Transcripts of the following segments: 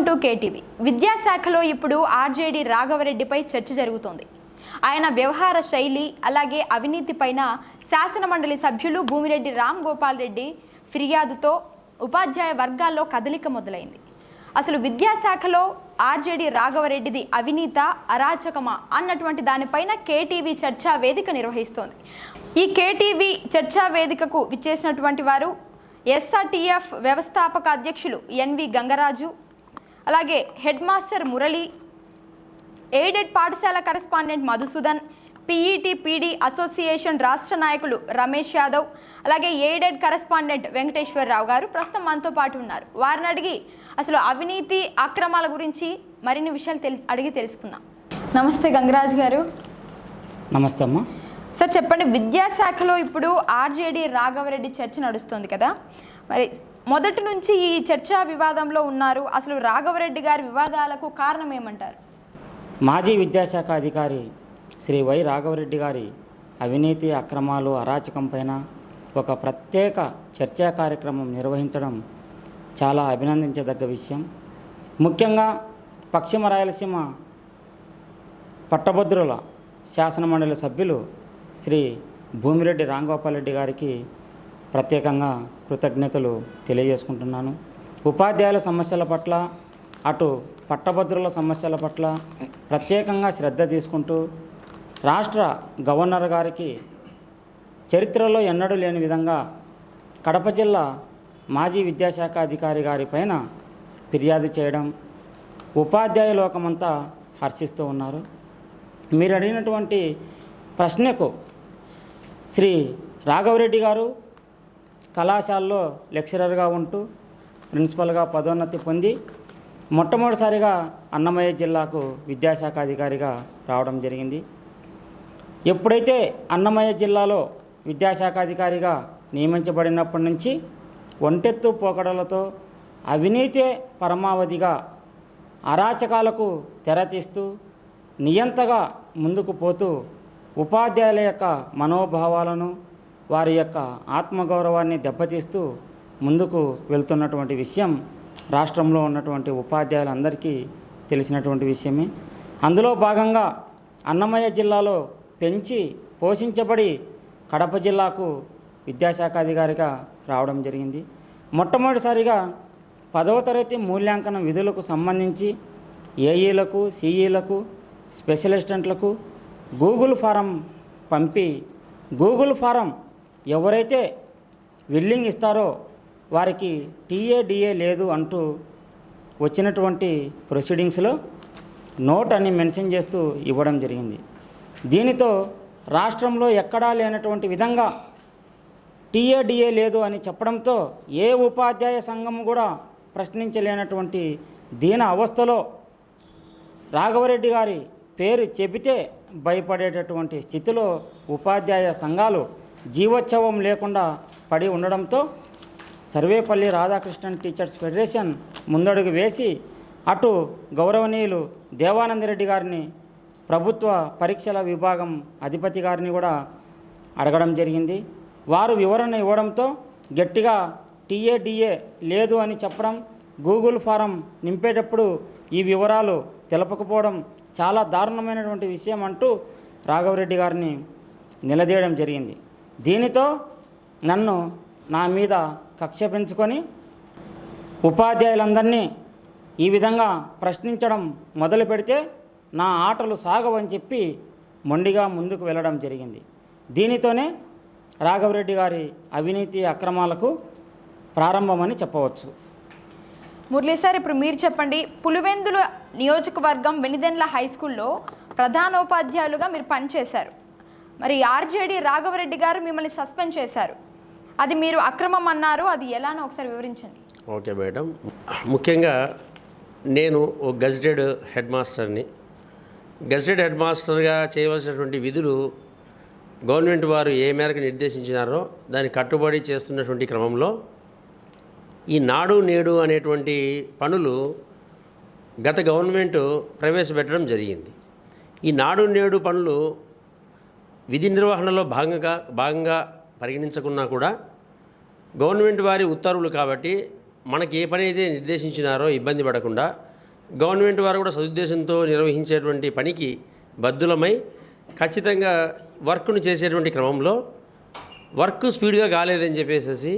Welcome to KTV. విద్యాశాఖలో ఇప్పుడు RJD రాఘవరెడ్డిపై చర్చ జరుగుతోంది. ఆయన వ్యవహార శైలి అలాగే అవినీతి పైన శాసనమండలి సభ్యులు భూమిరెడ్డి రామ్ గోపాల్ రెడ్డి ఫిర్యాదుతో ఉపాధ్యాయ వర్గాల్లో కదలిక మొదలైంది. అసలు విద్యాశాఖలో ఆర్జేడీ రాఘవరెడ్డిది అవినీత అరాచకమా అన్నటువంటి దానిపైన కేటీవీ చర్చా వేదిక నిర్వహిస్తోంది. ఈ కేటీవీ చర్చా వేదికకు విచ్చేసినటువంటి వారు ఎస్ఆర్టీఎఫ్ వ్యవస్థాపక అధ్యక్షులు ఎన్వి గంగరాజు, అలాగే హెడ్ మాస్టర్ మురళి, ఎయిడెడ్ పాఠశాల correspondent Madhusudan, PET PD association రాష్ట్ర నాయకులు రమేష్ యాదవ్, అలాగే ఎయిడెడ్ కరెస్పాండెంట్ వెంకటేశ్వరరావు గారు ప్రస్తుతం మనతో పాటు ఉన్నారు. వారిని అడిగి అసలు అవినీతి అక్రమాల గురించి మరిన్ని విషయాలు అడిగి తెలుసుకుందాం. నమస్తే గంగరాజు గారు. నమస్తే అమ్మా. సార్ చెప్పండి, విద్యాశాఖలో ఇప్పుడు ఆర్జేడీ రాఘవరెడ్డి చర్చ నడుస్తుంది కదా, మరి మొదటి నుంచి ఈ చర్చా వివాదంలో ఉన్నారు. అసలు రాఘవరెడ్డి గారి వివాదాలకు కారణం ఏమంటారు? మాజీ విద్యాశాఖ అధికారి శ్రీ వై రాఘవరెడ్డి గారి అవినీతి అక్రమాలు అరాచకం పైన ఒక ప్రత్యేక చర్చా కార్యక్రమం నిర్వహించడం చాలా అభినందించదగ్గ విషయం. ముఖ్యంగా పశ్చిమ రాయలసీమ పట్టభద్రుల శాసనమండలి సభ్యులు శ్రీ భూమిరెడ్డి రాంగోపాల్ రెడ్డి గారికి ప్రత్యేకంగా కృతజ్ఞతలు తెలియజేసుకుంటున్నాను. ఉపాధ్యాయుల సమస్యల పట్ల అటు పట్టభద్రుల సమస్యల పట్ల ప్రత్యేకంగా శ్రద్ధ తీసుకుంటూ రాష్ట్ర గవర్నర్ గారికి చరిత్రలో ఎన్నడూ లేని విధంగా కడప జిల్లా మాజీ విద్యాశాఖ అధికారి గారి పైన ఫిర్యాదు చేయడం ఉపాధ్యాయ లోకమంతా హర్షిస్తూ ఉన్నారు. మీరు అడిగినటువంటి ప్రశ్నకు శ్రీ రాఘవరెడ్డి గారు కళాశాలలో లెక్చరర్గా ఉంటూ ప్రిన్సిపల్గా పదోన్నతి పొంది మొట్టమొదటిసారిగా అన్నమయ్య జిల్లాకు విద్యాశాఖ అధికారిగా రావడం జరిగింది. ఎప్పుడైతే అన్నమయ్య జిల్లాలో విద్యాశాఖ అధికారిగా నియమించబడినప్పటి నుంచి ఒంటెత్తు పోకడలతో అవినీతే పరమావధిగా అరాచకాలకు తెరతీస్తూ నియంతగా ముందుకు పోతూ ఉపాధ్యాయుల యొక్క మనోభావాలను వారి యొక్క ఆత్మగౌరవాన్ని దెబ్బతీస్తూ ముందుకు వెళ్తున్నటువంటి విషయం రాష్ట్రంలో ఉన్నటువంటి ఉపాధ్యాయులందరికీ తెలిసినటువంటి విషయమే. అందులో భాగంగా అన్నమయ్య జిల్లాలో పెంచి పోషించబడి కడప జిల్లాకు విద్యాశాఖ అధికారిగా రావడం జరిగింది. మొట్టమొదటిసారిగా 10వ తరగతి మూల్యాంకనం విధులకు సంబంధించి ఏఈలకు, సిఈలకు, స్పెషల్ అసిస్టెంట్లకు గూగుల్ ఫారం పంపి గూగుల్ ఫారం ఎవరైతే విల్లింగ్ ఇస్తారో వారికి టీఏడిఏ లేదు అంటూ వచ్చినటువంటి ప్రొసీడింగ్స్లో నోట్ అని మెన్షన్ చేస్తూ ఇవ్వడం జరిగింది. దీనితో రాష్ట్రంలో ఎక్కడా లేనటువంటి విధంగా టీఏడిఏ లేదు అని చెప్పడంతో ఏ ఉపాధ్యాయ సంఘం కూడా ప్రశ్నించలేనటువంటి దీన అవస్థలో రాఘవరెడ్డి గారి పేరు చెబితే భయపడేటటువంటి స్థితిలో ఉపాధ్యాయ సంఘాలు జీవోత్సవం లేకుండా పడి ఉండడంతో సర్వేపల్లి రాధాకృష్ణన్ టీచర్స్ ఫెడరేషన్ ముందడుగు వేసి అటు గౌరవనీయులు దేవానందరెడ్డి గారిని ప్రభుత్వ పరీక్షల విభాగం అధిపతి గారిని కూడా అడగడం జరిగింది. వారు వివరణ ఇవ్వడంతో గట్టిగా టీఏడిఏ లేదు అని చెప్పడం, గూగుల్ ఫారం నింపేటప్పుడు ఈ వివరాలు తెలపకపోవడం చాలా దారుణమైనటువంటి విషయం అంటూ రాఘవరెడ్డి గారిని నిలదీయడం జరిగింది. దీనితో నన్ను నా మీద కక్ష పెంచుకొని ఉపాధ్యాయులందరినీ ఈ విధంగా ప్రశ్నించడం మొదలు పెడితే నా ఆటలు సాగవని చెప్పి మొండిగా ముందుకు వెళ్ళడం జరిగింది. దీనితోనే రాఘవరెడ్డి గారి అవినీతి అక్రమాలకు ప్రారంభమని చెప్పవచ్చు. మురళీ సార్, ఇప్పుడు మీరు చెప్పండి, పులివెందుల నియోజకవర్గం వెనిదెండ్ల హై స్కూల్లో ప్రధానోపాధ్యాయులుగా మీరు పనిచేశారు. మరి ఆర్జేడీ రాఘవరెడ్డి గారు మిమ్మల్ని సస్పెండ్ చేశారు. అది మీరు అక్రమం అన్నారు, అది ఎలానో ఒకసారి వివరించండి. ఓకే మేడం, ముఖ్యంగా నేను ఒక గెజిటెడ్ హెడ్ మాస్టర్ని. గెజిటెడ్ హెడ్ మాస్టర్గా చేయవలసినటువంటి విధులు గవర్నమెంట్ వారు ఏ మేరకు నిర్దేశించినారో దాన్ని కట్టుబడి చేస్తున్నటువంటి క్రమంలో ఈ నాడు నేడు అనేటువంటి పనులు గత గవర్నమెంట్ ప్రవేశపెట్టడం జరిగింది. ఈ నాడు నేడు పనులు విధి నిర్వహణలో భాగంగా పరిగణించకున్నా కూడా గవర్నమెంట్ వారి ఉత్తర్వులు కాబట్టి మనకి ఏ పని అయితే నిర్దేశించినారో ఇబ్బంది పడకుండా గవర్నమెంట్ వారు కూడా సదుద్దేశంతో నిర్వహించేటువంటి పనికి బద్దులమై ఖచ్చితంగా వర్క్ను చేసేటువంటి క్రమంలో వర్క్ స్పీడ్గా కాలేదని చెప్పేసి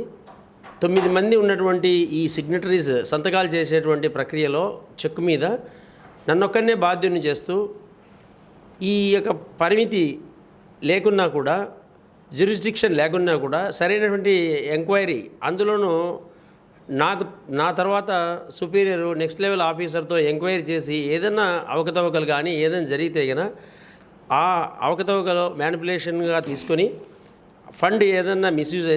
9 మంది ఉన్నటువంటి ఈ సిగ్నటరీస్ సంతకాలు చేసేటువంటి ప్రక్రియలో చెక్కు మీద నన్నొక్కనే బాధ్యుని చేస్తూ ఈ యొక్క పరిమితి లేకున్నా కూడా జ్యూరిస్డిక్షన్ లేకున్నా కూడా సరైనటువంటి ఎంక్వైరీ అందులోనూ నా తర్వాత సుపీరియర్ నెక్స్ట్ లెవెల్ ఆఫీసర్తో ఎంక్వైరీ చేసి ఏదైనా అవకతవకలు కానీ ఏదైనా జరిగితే కనుక ఆ అవకతవకలు మ్యానిపులేషన్గా తీసుకొని ఫండ్ ఏదైనా మిస్యూజ్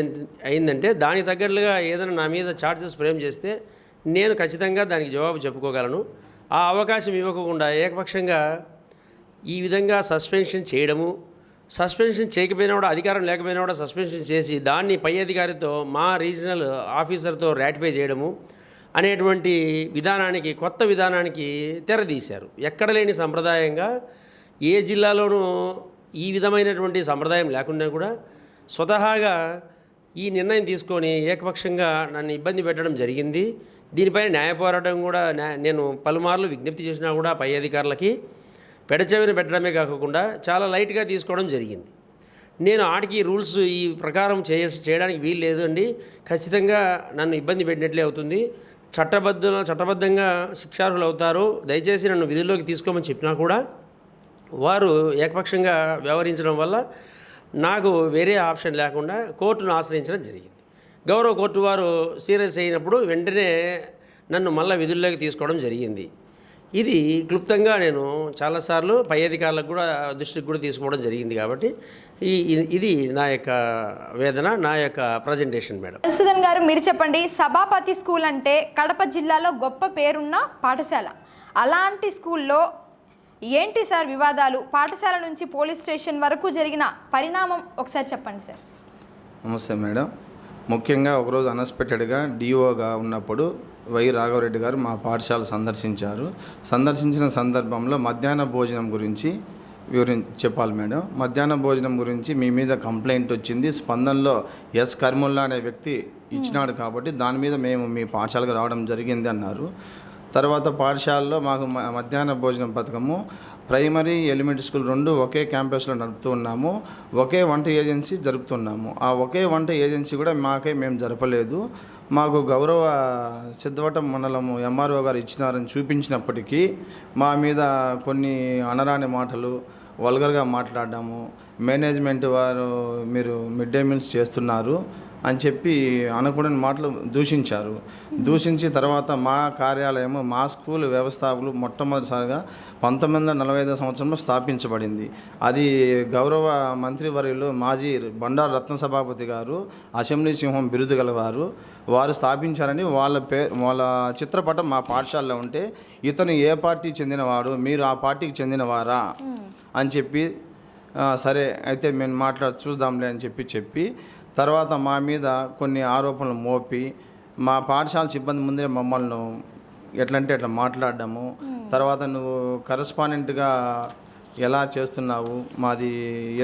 అయిందంటే దానికి తగ్గట్లుగా ఏదైనా నా మీద ఛార్జెస్ ఫ్రేమ్ చేస్తే నేను ఖచ్చితంగా దానికి జవాబు చెప్పుకోగలను. ఆ అవకాశం ఇవ్వకుండా ఏకపక్షంగా ఈ విధంగా సస్పెన్షన్ చేయడము, సస్పెన్షన్ చేయకపోయినా కూడా అధికారం లేకపోయినా కూడా సస్పెన్షన్ చేసి దాన్ని పై అధికారితో మా రీజనల్ ఆఫీసర్తో రాటిఫై చేయడము అనేటువంటి విధానానికి కొత్త విధానానికి తెరదీశారు. ఎక్కడ లేని సంప్రదాయంగా ఏ జిల్లాలోనూ ఈ విధమైనటువంటి సంప్రదాయం లేకుండా కూడా స్వతహాగా ఈ నిర్ణయం తీసుకొని ఏకపక్షంగా నన్ను ఇబ్బంది పెట్టడం జరిగింది. దీనిపైన న్యాయ పోరాటం కూడా నేను పలుమార్లు విజ్ఞప్తి చేసినా కూడా పై అధికారులకి పెడచెవిన పెట్టడమే కాకుండా చాలా లైట్గా తీసుకోవడం జరిగింది. నేను ఆటికి రూల్స్ ఈ ప్రకారం చేయడానికి వీలు లేదు అండి, ఖచ్చితంగా నన్ను ఇబ్బంది పెట్టినట్లే అవుతుంది, చట్టబద్ధంగా శిక్షార్హులు అవుతారు, దయచేసి నన్ను విధుల్లోకి తీసుకోమని చెప్పినా కూడా వారు ఏకపక్షంగా వ్యవహరించడం వల్ల నాకు వేరే ఆప్షన్ లేకుండా కోర్టును ఆశ్రయించడం జరిగింది. గౌరవ కోర్టు వారు సీరియస్ అయినప్పుడు వెంటనే నన్ను మళ్ళీ విధుల్లోకి తీసుకోవడం జరిగింది. ఇది క్లుప్తంగా నేను చాలాసార్లు పై అధికారులకు కూడా దృష్టికి కూడా తీసుకోవడం జరిగింది. కాబట్టి ఇది నా యొక్క వేదన, నా యొక్క ప్రజెంటేషన్. మేడం మధుసూదన్ గారు, మీరు చెప్పండి, సభాపతి స్కూల్ అంటే కడప జిల్లాలో గొప్ప పేరున్న పాఠశాల. అలాంటి స్కూల్లో ఏంటి సార్ వివాదాలు? పాఠశాల నుంచి పోలీస్ స్టేషన్ వరకు జరిగిన పరిణామం ఒకసారి చెప్పండి సార్. నమస్తే మేడం. ముఖ్యంగా ఒకరోజు అన్ఎక్స్పెక్టెడ్గా డిఓగా ఉన్నప్పుడు వై రాఘవరెడ్డి గారు మా పాఠశాల సందర్శించారు. సందర్శించిన సందర్భంలో మధ్యాహ్న భోజనం గురించి చెప్పాలి మేడం. మధ్యాహ్న భోజనం గురించి మీ మీద కంప్లైంట్ వచ్చింది. స్పందనలో ఎస్ కర్ముల్లా అనే వ్యక్తి ఇచ్చినాడు కాబట్టి దాని మీద మేము మీ పాఠశాలకు రావడం జరిగింది అన్నారు. తర్వాత పాఠశాలలో మాకు మధ్యాహ్న భోజనం పథకము ప్రైమరీ ఎలిమెంటరీ స్కూల్ 2 ఒకే క్యాంపస్లో నడుపుతూ ఉన్నాము. ఒకే వంట ఏజెన్సీ జరుపుతున్నాము. ఆ ఒకే వంట ఏజెన్సీ కూడా మేము జరపలేదు. మాకు గౌరవ సిద్ధవటం మండలం ఎంఆర్ఓ గారు ఇచ్చినారని చూపించినప్పటికీ మా మీద కొన్ని అనరాని మాటలు, వల్గర్గా మాట్లాడడాము, మేనేజ్మెంట్ వారు మీరు మిడ్ డే మీల్స్ చేస్తున్నారు అని చెప్పి అనకూడని మాటలు దూషించారు. దూషించి తర్వాత మా కార్యాలయము, మా స్కూల్ వ్యవస్థాపకులు మొట్టమొదటిసారిగా 1945 సంవత్సరంలో స్థాపించబడింది. అది గౌరవ మంత్రివర్యులు మాజీ బండారు రత్న సభాపతి గారు, అసెంబ్లీ సింహం బిరుదు గలవారు, వారు స్థాపించారని వాళ్ళ చిత్రపటం మా పాఠశాలలో ఉంటే ఇతను ఏ పార్టీ చెందినవాడు, మీరు ఆ పార్టీకి చెందినవారా అని చెప్పి సరే అయితే మేము చూద్దాంలే అని చెప్పి తర్వాత మా మీద కొన్ని ఆరోపణలు మోపి మా పాఠశాల సిబ్బంది ముందే మమ్మల్ని ఎట్లంటే అట్లా మాట్లాడడము. తర్వాత నువ్వు కరెస్పాండెంట్గా ఎలా చేస్తున్నావు, మాది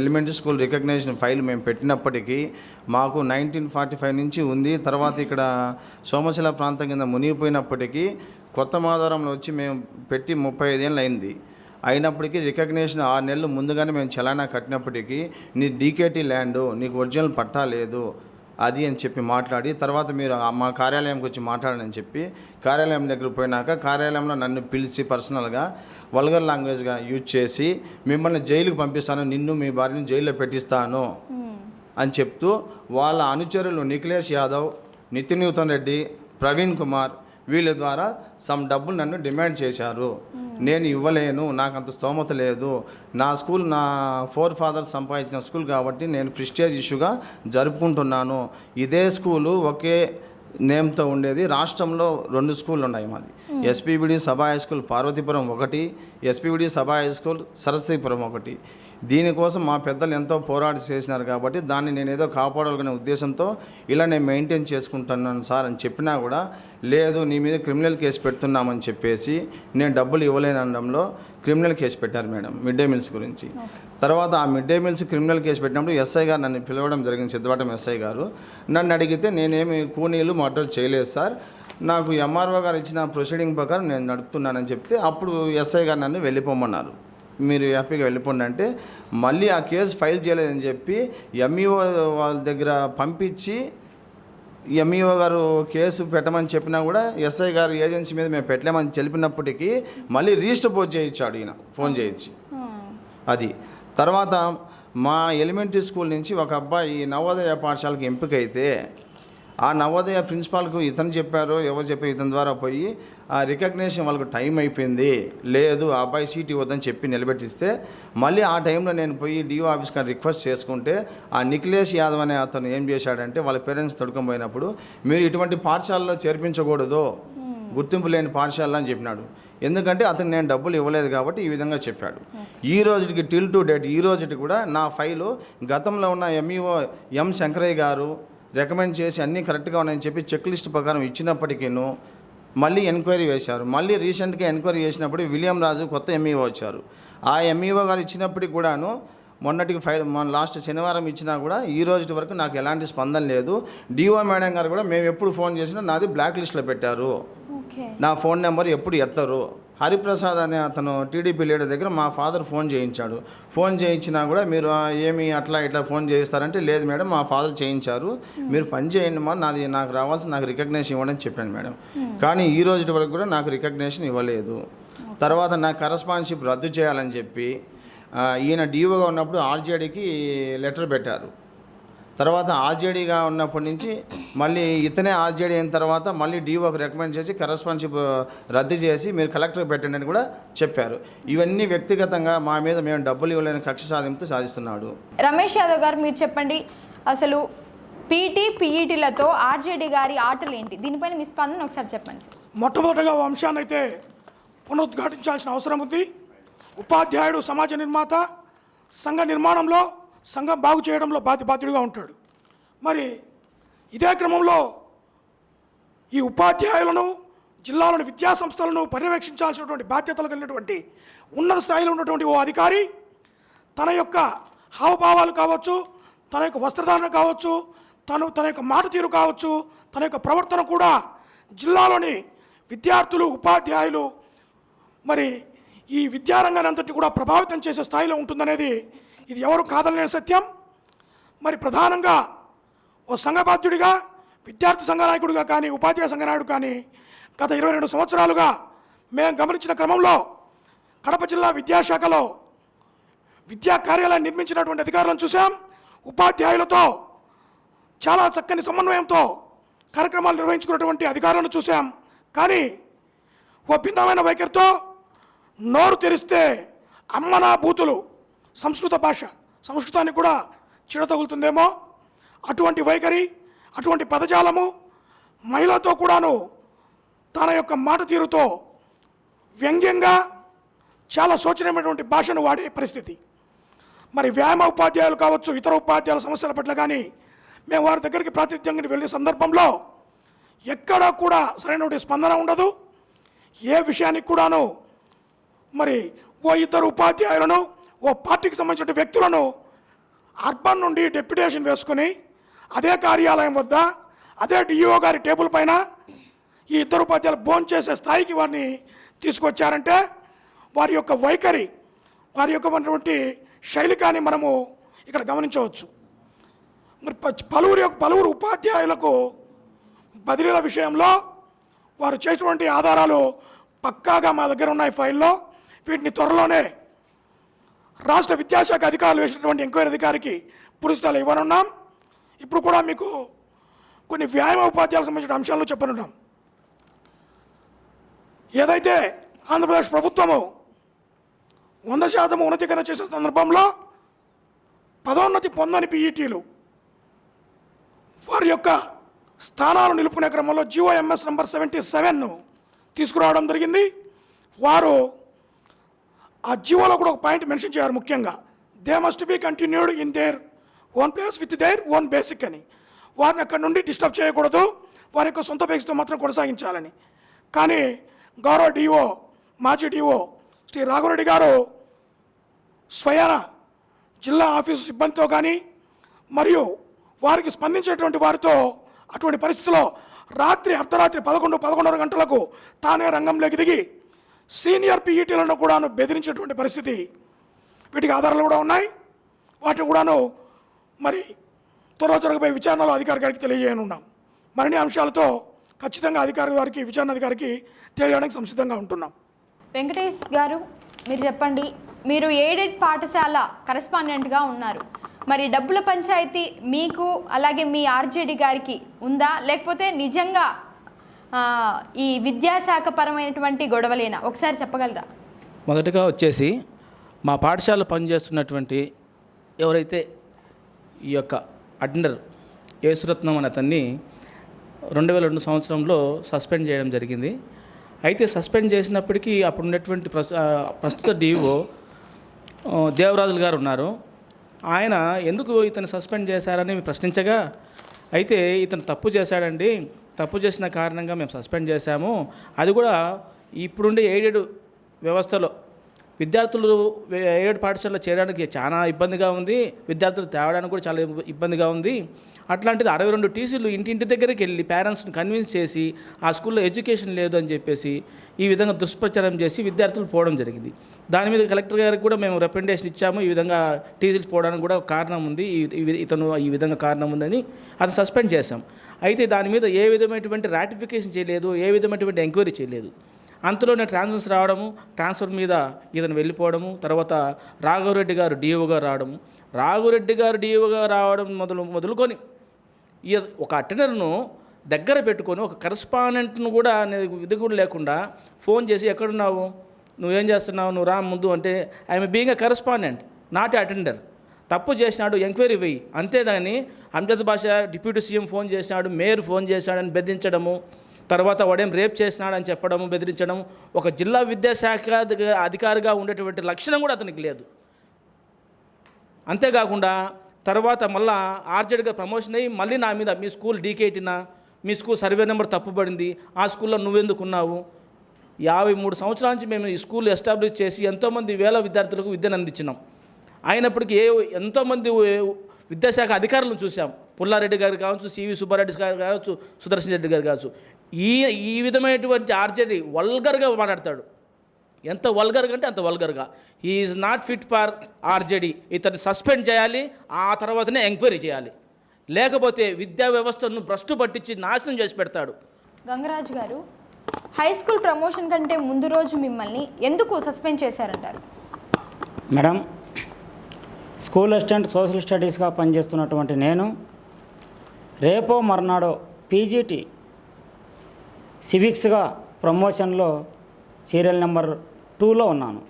ఎలిమెంటరీ స్కూల్ రికగ్నైజేషన్ ఫైల్ మేము పెట్టినప్పటికీ మాకు 1945 నుంచి ఉంది. తర్వాత ఇక్కడ సోమశిల ప్రాంతం కింద మునిగిపోయినప్పటికీ కొత్త మాధారంలో వచ్చి మేము పెట్టి 35 ఏళ్ళు అయింది. అయినప్పటికీ రికగ్నేషన్ 6 నెలలు ముందుగానే మేము చలానా కట్టినప్పటికీ నీ డీకేటీ ల్యాండ్, నీకు ఒరిజినల్ పట్టా లేదు అది అని చెప్పి మాట్లాడి తర్వాత మీరు మా కార్యాలయంకి వచ్చి మాట్లాడని చెప్పి కార్యాలయం దగ్గర పోయినాక కార్యాలయంలో నన్ను పిలిచి పర్సనల్గా వల్గర్ లాంగ్వేజ్గా యూజ్ చేసి మిమ్మల్ని జైలుకి పంపిస్తాను, నిన్ను మీ భార్యను జైల్లో పెట్టిస్తాను అని చెప్తూ వాళ్ళ అనుచరులు నిఖిలేష్ యాదవ్, నితిన్ రెడ్డి, ప్రవీణ్ కుమార్ వీళ్ళ ద్వారా సమ్ డబ్బులు నన్ను డిమాండ్ చేశారు. నేను ఇవ్వలేను, నాకు అంత స్తోమత లేదు, నా స్కూల్ నా ఫోర్ ఫాదర్స్ సంపాదించిన స్కూల్ కాబట్టి నేను ప్రెస్టీజ్ ఇష్యూగా జరుపుకుంటున్నాను. ఇదే స్కూలు ఒకే నేమ్తో ఉండేది. రాష్ట్రంలో 2 స్కూళ్ళు ఉన్నాయి మాది. ఎస్పీబిడి సభా హై స్కూల్ పార్వతీపురం 1, ఎస్పీబిడి సభా హై స్కూల్ సరస్వతీపురం 1. దీనికోసం మా పెద్దలు ఎంతో పోరాటం చేసినారు కాబట్టి దాన్ని నేను ఏదో కాపాడాలనే ఉద్దేశంతో ఇలా నేను మెయింటైన్ చేసుకుంటున్నాను సార్ అని చెప్పినా కూడా లేదు, నీ మీద క్రిమినల్ కేసు పెడుతున్నామని చెప్పేసి నేను డబ్బులు ఇవ్వలేనడంలో క్రిమినల్ కేసు పెట్టారు మేడం మిడ్ డే మీల్స్ గురించి. తర్వాత ఆ mid day meals criminal case పెట్టినప్పుడు ఎస్ఐ గారు నన్ను పిలవడం జరిగింది. సిద్ధవటం ఎస్ఐ గారు నన్ను అడిగితే నేనేమి కూనీలు మర్డర్ చేయలేదు సార్, నాకు ఎంఆర్ఓ గారు ఇచ్చిన ప్రొసీడింగ్ ప్రకారం నేను నడుపుతున్నానని చెప్తే అప్పుడు ఎస్ఐ గారు నన్ను వెళ్ళిపోమన్నారు. మీరు హ్యాపీగా వెళ్ళిపోండి అంటే మళ్ళీ ఆ కేసు ఫైల్ చేయలేదని చెప్పి ఎంఈఓ వాళ్ళ దగ్గర పంపించి ఎంఈఓ గారు కేసు పెట్టమని చెప్పినా కూడా ఎస్ఐ గారు ఏజెన్సీ మీద మేము పెట్టలేమని తెలిపినప్పటికీ మళ్ళీ రిజిస్టర్ పోస్ట్ చేయించాడు ఈయన ఫోన్ చేయించి. అది తర్వాత మా ఎలిమెంటరీ స్కూల్ నుంచి ఒక అబ్బాయి నవోదయ పాఠశాలకు ఎంపికైతే ఆ నవోదయ ప్రిన్సిపాల్కు ఇతను చెప్పారో ఎవరు చెప్పారు ఇతని ద్వారా పోయి ఆ రికగ్నేషన్ వాళ్ళకు టైం అయిపోయింది, లేదు ఆ అబ్బాయి సీట్ ఇవ్వద్దని చెప్పి నిలబెట్టిస్తే మళ్ళీ ఆ టైంలో నేను పోయి డిఓ ఆఫీస్ గారు రిక్వెస్ట్ చేసుకుంటే ఆ నిఖిలేష్ యాదవ్ అనే అతను ఏం చేశాడంటే వాళ్ళ పేరెంట్స్ తొడుకొని పోయినప్పుడు మీరు ఇటువంటి పాఠశాలలో చేర్పించకూడదు, గుర్తింపు లేని పాఠశాల అని చెప్పినాడు. ఎందుకంటే అతను నేను డబ్బులు ఇవ్వలేదు కాబట్టి ఈ విధంగా చెప్పాడు. ఈ రోజుకి టిల్ టు డేట్ ఈ రోజుకి కూడా నా ఫైలు గతంలో ఉన్న ఎంఈఓ ఎం శంకరయ్య గారు రికమెండ్ చేసి అన్నీ కరెక్ట్గా ఉన్నాయని చెప్పి చెక్ లిస్ట్ ప్రకారం ఇచ్చినప్పటికీను మళ్ళీ ఎంక్వైరీ వేశారు. మళ్ళీ రీసెంట్గా ఎంక్వైరీ చేసినప్పుడు విలియం రాజు కొత్త ఎంఈఓ వచ్చారు. ఆ ఎంఈఓ గారు ఇచ్చినప్పటికి కూడాను మొన్నటికి మన లాస్ట్ శనివారం ఇచ్చినా కూడా ఈ రోజు వరకు నాకు ఎలాంటి స్పందన లేదు. డిఓ మేడం గారు కూడా మేము ఎప్పుడు ఫోన్ చేసినా నాది బ్లాక్ లిస్ట్లో పెట్టారు, నా ఫోన్ నెంబర్ ఎప్పుడు ఎత్తరు. హరిప్రసాద్ అనే అతను టీడీపీ లీడర్ దగ్గర మా ఫాదర్ ఫోన్ చేయించాడు. ఫోన్ చేయించినా కూడా మీరు ఏమి అట్లా ఇట్లా ఫోన్ చేయిస్తారంటే లేదు మేడం మా ఫాదర్ చేయించారు, మీరు పని చేయండి మా నాకు రావాల్సి నాకు రికగ్నేషన్ ఇవ్వండి అని చెప్పాను మేడం. కానీ ఈ రోజు వరకు కూడా నాకు రికగ్నేషన్ ఇవ్వలేదు. తర్వాత నా కరస్పాండెన్షిప్ రద్దు చేయాలని చెప్పి ఈయన డిఓగా ఉన్నప్పుడు ఆర్జేడీకి లెటర్ పెట్టారు. తర్వాత ఆర్జేడీగా ఉన్నప్పటి నుంచి మళ్ళీ ఇతనే ఆర్జేడీ అయిన తర్వాత మళ్ళీ డిఓకి రికమెండ్ చేసి కరస్పాండెన్షిప్ రద్దు చేసి మీరు కలెక్టర్ పెట్టండి అని కూడా చెప్పారు. ఇవన్నీ వ్యక్తిగతంగా మా మీద మేము డబ్బులు ఇవ్వలేని కక్ష సాధింపుతో సాధిస్తున్నాడు. రమేష్ యాదవ్ గారు మీరు చెప్పండి, అసలు పీటీ పీఈటీలతో ఆర్జేడీ గారి ఆటలు ఏంటి, దీనిపైన మీ స్పందన ఒకసారి చెప్పండి సార్. మొట్టమొదటిగా అంశాన్ని అయితే పునరుద్ఘాటించాల్సిన అవసరం ఉంది. ఉపాధ్యాయుడు సమాజ నిర్మాత, సంఘ నిర్మాణంలో సంఘం బాగు చేయడంలో బాధ్యుడిగా ఉంటాడు. మరి ఇదే క్రమంలో ఈ ఉపాధ్యాయులను జిల్లాలోని విద్యాసంస్థలను పర్యవేక్షించాల్సినటువంటి బాధ్యతలు కలిగినటువంటి ఉన్నత స్థాయిలో ఉన్నటువంటి ఓ అధికారి తన యొక్క హావభావాలు కావచ్చు, తన యొక్క వస్త్రధారణ కావచ్చు, తన యొక్క మాట తీరు కావచ్చు, తన యొక్క ప్రవర్తన కూడా జిల్లాలోని విద్యార్థులు ఉపాధ్యాయులు మరి ఈ విద్యారంగాన్ని అంతటి కూడా ప్రభావితం చేసే స్థాయిలో ఉంటుందనేది ఇది ఎవరు కాదనలేని సత్యం. మరి ప్రధానంగా ఓ సంఘబాధ్యుడిగా, విద్యార్థి సంఘ నాయకుడిగా కానీ ఉపాధ్యాయ సంఘ నాయకుడు కానీ గత 22 సంవత్సరాలుగా మేము గమనించిన క్రమంలో కడప జిల్లా విద్యాశాఖలో విద్యా కార్యాలయాన్ని నిర్మించినటువంటి అధికారులను చూసాం. ఉపాధ్యాయులతో చాలా చక్కని సమన్వయంతో కార్యక్రమాలు నిర్వహించుకున్నటువంటి అధికారులను చూసాం. కానీ ఓ భిన్నమైన వైఖరితో నోరు తెరిస్తే అమ్మనా బూతులు, సంస్కృత భాష, సంస్కృతానికి కూడా చెడు తగులుతుందేమో అటువంటి వైఖరి, అటువంటి పదజాలము, మహిళతో కూడాను తన యొక్క మాట తీరుతో వ్యంగ్యంగా చాలా శోచనీయమైనటువంటి భాషను వాడే పరిస్థితి. మరి వ్యాయామ ఉపాధ్యాయులు కావచ్చు, ఇతర ఉపాధ్యాయుల సమస్యల పట్ల కానీ మేము వారి దగ్గరికి ప్రాతినిధ్యంగా వెళ్ళే సందర్భంలో ఎక్కడా కూడా సరైనటువంటి స్పందన ఉండదు. ఏ విషయానికి కూడాను మరి ఓ ఇద్దరు ఉపాధ్యాయులను, ఓ పార్టీకి సంబంధించిన వ్యక్తులను అర్బన్ నుండి డెప్యుటేషన్ వేసుకుని అదే కార్యాలయం వద్ద అదే డిఈఓ గారి టేబుల్ పైన ఈ ఇద్దరు ఉపాధ్యాయులు భోంచేసే స్థాయికి వారిని తీసుకొచ్చారంటే వారి యొక్క వైఖరి, వారి యొక్క శైలి కానీ మనము ఇక్కడ గమనించవచ్చు. మరి పలువురు ఉపాధ్యాయులకు బదిలీల విషయంలో వారు చేసినటువంటి ఆధారాలు పక్కాగా మా దగ్గర ఉన్నాయి ఫైల్లో. వీటిని త్వరలోనే రాష్ట్ర విద్యాశాఖ అధికారులు వేసినటువంటి ఎంక్వైరీ అధికారికి పురస్కారాలు ఇవ్వనున్నాం. ఇప్పుడు కూడా మీకు కొన్ని వ్యాయామ ఉపాధ్యాయులకు సంబంధించిన అంశాలను చెప్పనున్నాం. ఏదైతే ఆంధ్రప్రదేశ్ ప్రభుత్వము 100% ఉన్నతీకరణ చేసే సందర్భంలో పదోన్నతి పొందని పీఈటీలు వారి యొక్క స్థానాలు నిలుపుకునే క్రమంలో GOMS నంబర్ 77ను తీసుకురావడం జరిగింది. వారు ఆ జీవోలో కూడా ఒక పాయింట్ మెన్షన్ చేయారు. ముఖ్యంగా they must be continued in their own place with their own basic అని. వారిని అక్కడ నుండి డిస్టర్బ్ చేయకూడదు, వారి యొక్క సొంత బేసిక్తో మాత్రం కొనసాగించాలని. కానీ గౌరవ డిఓ, మాజీ డిఓ శ్రీ రాఘవరెడ్డి గారు స్వయాన జిల్లా ఆఫీసు సిబ్బందితో కానీ మరియు వారికి స్పందించేటువంటి వారితో అటువంటి పరిస్థితుల్లో రాత్రి అర్ధరాత్రి 11-11:30 గంటలకు తానే రంగంలోకి దిగి సీనియర్ పీఈటీలను కూడాను బెదిరించేటువంటి పరిస్థితి, వీటికి ఆధారాలు కూడా ఉన్నాయి. వాటిని కూడాను మరి త్వరలో జరగబోయే విచారణలో అధికారి గారికి తెలియజేయనున్నాం. మరిన్ని అంశాలతో ఖచ్చితంగా అధికారి గారికి, విచారణ అధికారికి తెలియడానికి సంసిద్ధంగా ఉంటున్నాం. వెంకటేష్ గారు, మీరు చెప్పండి, మీరు ఎయిడెడ్ పాఠశాల కరెస్పాండెంట్గా ఉన్నారు. మరి డబ్బుల పంచాయతీ మీకు అలాగే మీ ఆర్జేడీ గారికి ఉందా, లేకపోతే నిజంగా ఈ విద్యాశాఖ పరమైనటువంటి గొడవలేనా? ఒకసారి చెప్పగలరా? మొదటగా వచ్చేసి మా పాఠశాల పనిచేస్తున్నటువంటి ఎవరైతే ఈ యొక్క అటెండర్ యేసురత్నం అనే అతన్ని 2002 సంవత్సరంలో సస్పెండ్ చేయడం జరిగింది. అయితే సస్పెండ్ చేసినప్పటికీ అప్పుడు ఉన్నటువంటి ప్రస్తుత డిఓ దేవరాజులు గారు ఉన్నారు. ఆయన ఎందుకు ఇతను సస్పెండ్ చేశారని ప్రశ్నించగా, అయితే ఇతను తప్పు చేశాడండి, తప్పు చేసిన కారణంగా మేము సస్పెండ్ చేశాము, అది కూడా ఇప్పుడుండే ఎయిడెడ్ వ్యవస్థలో విద్యార్థులు ఎయిడెడ్ పాఠశాలలో చేరడానికి చాలా ఇబ్బందిగా ఉంది, విద్యార్థులు తేవడానికి కూడా చాలా ఇబ్బందిగా ఉంది. అట్లాంటిది 62 టీసీలు ఇంటింటి దగ్గరికి వెళ్ళి పేరెంట్స్ని కన్విన్స్ చేసి ఆ స్కూల్లో ఎడ్యుకేషన్ లేదు అని చెప్పేసి ఈ విధంగా దుష్ప్రచారం చేసి విద్యార్థులు పోవడం జరిగింది. దాని మీద కలెక్టర్ గారికి కూడా మేము రికమెండేషన్ ఇచ్చాము. ఈ విధంగా టీసీలు పోవడానికి కూడా కారణం ఉంది, ఇతను ఈ విధంగా కారణం ఉందని అది సస్పెండ్ చేశాం. అయితే దాని మీద ఏ విధమైనటువంటి రాటిఫికేషన్ చేయలేదు, ఏ విధమైనటువంటి ఎంక్వైరీ చేయలేదు. అంతలోనే ట్రాన్స్ఫర్స్ రావడము, ట్రాన్స్ఫర్ మీద ఇతను వెళ్ళిపోవడము, తర్వాత రాఘవరెడ్డి గారు డిఓగా రావడము, రాఘవరెడ్డి గారు డిఓగా రావడం మొదలుకొని ఒక అటెండర్ను దగ్గర పెట్టుకొని ఒక కరెస్పాండెంట్ను కూడా ఇది కూడా లేకుండా ఫోన్ చేసి ఎక్కడున్నావు, నువ్వేం చేస్తున్నావు, నువ్వు రా ముందు అంటే, I'm being a correspondent not a attender. తప్పు చేసినాడు, ఎంక్వైరీ వెయ్యి, అంతేదాన్ని అంజద్ బాషా డిప్యూటీ సీఎం ఫోన్ చేసినాడు, మేయర్ ఫోన్ చేసినాడని బెదిరించడము, తర్వాత వాడేం రేప్ చేసినాడని చెప్పడము, బెదిరించడం, ఒక జిల్లా విద్యాశాఖ అధికారిగా ఉండేటువంటి లక్షణం కూడా అతనికి లేదు. అంతేకాకుండా తర్వాత మళ్ళా ఆర్జెడ్గా ప్రమోషన్ అయ్యి మళ్ళీ నా మీద మీ స్కూల్ డీకేటినా, మీ స్కూల్ సర్వే నెంబర్ తప్పుపడింది, ఆ స్కూల్లో నువ్వెందుకు ఉన్నావు, 53 సంవత్సరాల నుంచి మేము ఈ స్కూల్ ఎస్టాబ్లిష్ చేసి ఎంతోమంది వేల విద్యార్థులకు విద్యను అందించినాం. అయినప్పటికీ ఎంతోమంది విద్యాశాఖ అధికారులను చూసాం, పుల్లారెడ్డి గారు కావచ్చు, సివి సుబ్బారెడ్డి గారు కావచ్చు, సుదర్శన్ రెడ్డి గారు కావచ్చు. ఈ విధమైనటువంటి ఆర్జెడ్ వల్గర్గా మాట్లాడతాడు. ఎంత వల్గర్గా అంటే అంత వల్గర్గా. He is not fit for RJD. ఇతను సస్పెండ్ చేయాలి, ఆ తర్వాతనే ఎంక్వైరీ చేయాలి, లేకపోతే విద్యా వ్యవస్థను భ్రష్టు పట్టించి నాశనం చేసి పెడతాడు. గంగరాజు గారు, హై స్కూల్ ప్రమోషన్ కంటే ముందు రోజు మిమ్మల్ని ఎందుకు సస్పెండ్ చేశారంటారు? మేడం, స్కూల్ అసిస్టెంట్ సోషల్ స్టడీస్గా పనిచేస్తున్నటువంటి నేను రేపో మర్నాడో పీజీటీ సివిక్స్గా ప్రమోషన్లో సీరియల్ నెంబర్ 2లో ఉన్నాను.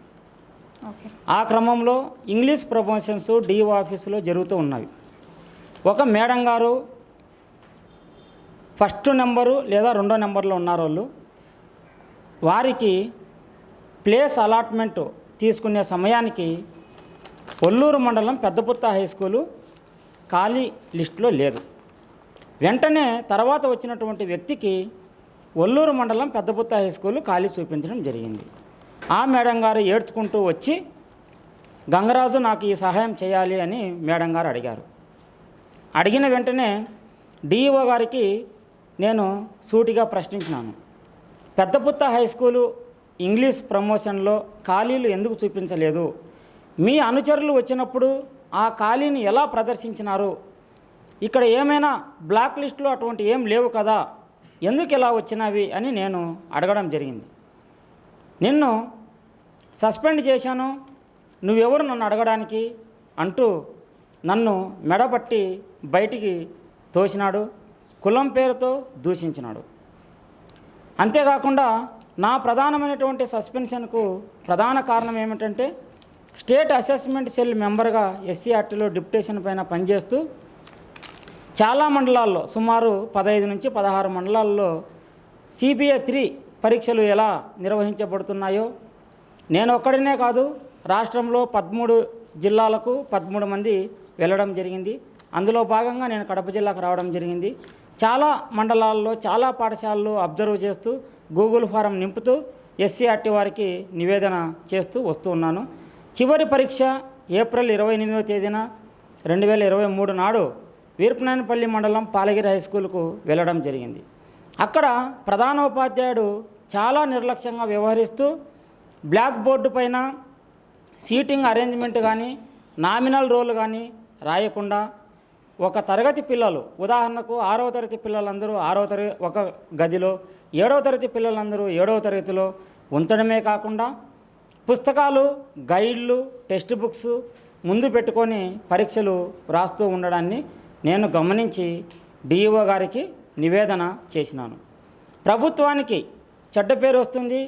ఆ క్రమంలో ఇంగ్లీష్ ప్రమోషన్స్ డిఓ ఆఫీసులో జరుగుతూ ఉన్నవి. ఒక మేడం గారు ఫస్ట్ నెంబరు లేదా 2వ నెంబర్లో ఉన్నారు వాళ్ళు. వారికి ప్లేస్ అలాట్మెంట్ తీసుకునే సమయానికి ఒల్లూరు మండలం పెద్దపుత్త హై స్కూలు ఖాళీ లిస్టులో లేదు. వెంటనే తర్వాత వచ్చినటువంటి వ్యక్తికి ఒల్లూరు మండలం పెద్దపుత్త హై స్కూలు ఖాళీ చూపించడం జరిగింది. ఆ మేడం గారు ఏడ్చుకుంటూ వచ్చి, గంగరాజు నాకు ఈ సహాయం చేయాలి అని మేడం గారు అడిగారు. అడిగిన వెంటనే డిఈఓ గారికి నేను సూటిగా ప్రశ్నించినాను, పెద్దపుత్త హై స్కూలు ఇంగ్లీష్ ప్రమోషన్లో ఖాళీలు ఎందుకు చూపించలేదు, మీ అనుచరులు వచ్చినప్పుడు ఆ ఖాళీని ఎలా ప్రదర్శించినారు, ఇక్కడ ఏమైనా బ్లాక్ లిస్టులో అటువంటి ఏం లేవు కదా, ఎందుకు ఇలా వచ్చినవి అని నేను అడగడం జరిగింది. నిన్ను సస్పెండ్ చేశాను, నువ్వెవరు నన్ను అడగడానికి అంటూ నన్ను మెడబట్టి బయటికి తోసినాడు, కులం పేరుతో దూషించినాడు. అంతేకాకుండా నా ప్రధానమైనటువంటి సస్పెన్షన్కు ప్రధాన కారణం ఏమిటంటే, స్టేట్ అసెస్మెంట్ సెల్ మెంబర్గా SCRTలో డిప్యుటేషన్ పైన పనిచేస్తూ చాలా మండలాల్లో సుమారు 15 నుంచి 16 మండలాల్లో CBA 3 పరీక్షలు ఎలా నిర్వహించబడుతున్నాయో నేను ఒక్కడినే కాదు, రాష్ట్రంలో 13 జిల్లాలకు 13 మంది వెళ్ళడం జరిగింది. అందులో భాగంగా నేను కడప జిల్లాకు రావడం జరిగింది. చాలా మండలాల్లో చాలా పాఠశాలలు అబ్జర్వ్ చేస్తూ గూగుల్ ఫారం నింపుతూ SCRT వారికి నివేదన చేస్తూ వస్తూ ఉన్నాను. చివరి పరీక్ష ఏప్రిల్ 28వ తేదీన 2023 నాడు వీర్పనాయనపల్లి మండలం పాలగిరి హై స్కూల్కు వెళ్ళడం జరిగింది. అక్కడ ప్రధానోపాధ్యాయుడు చాలా నిర్లక్ష్యంగా వ్యవహరిస్తూ బ్లాక్ బోర్డు పైన సీటింగ్ అరేంజ్మెంట్ కానీ నామినల్ రోల్ కానీ రాయకుండా ఒక తరగతి పిల్లలు, ఉదాహరణకు 6వ తరగతి పిల్లలందరూ 6వ తరగతి ఒక గదిలో, 7వ తరగతి పిల్లలందరూ 7వ తరగతిలో ఉంచడమే కాకుండా పుస్తకాలు, గైడ్లు, టెక్స్ట్ బుక్స్ ముందు పెట్టుకొని పరీక్షలు వ్రాస్తూ ఉండడాన్ని నేను గమనించి డిఈఓ గారికి నివేదన చేసినాను. ప్రభుత్వానికి చెడ్డ పేరు వస్తుంది.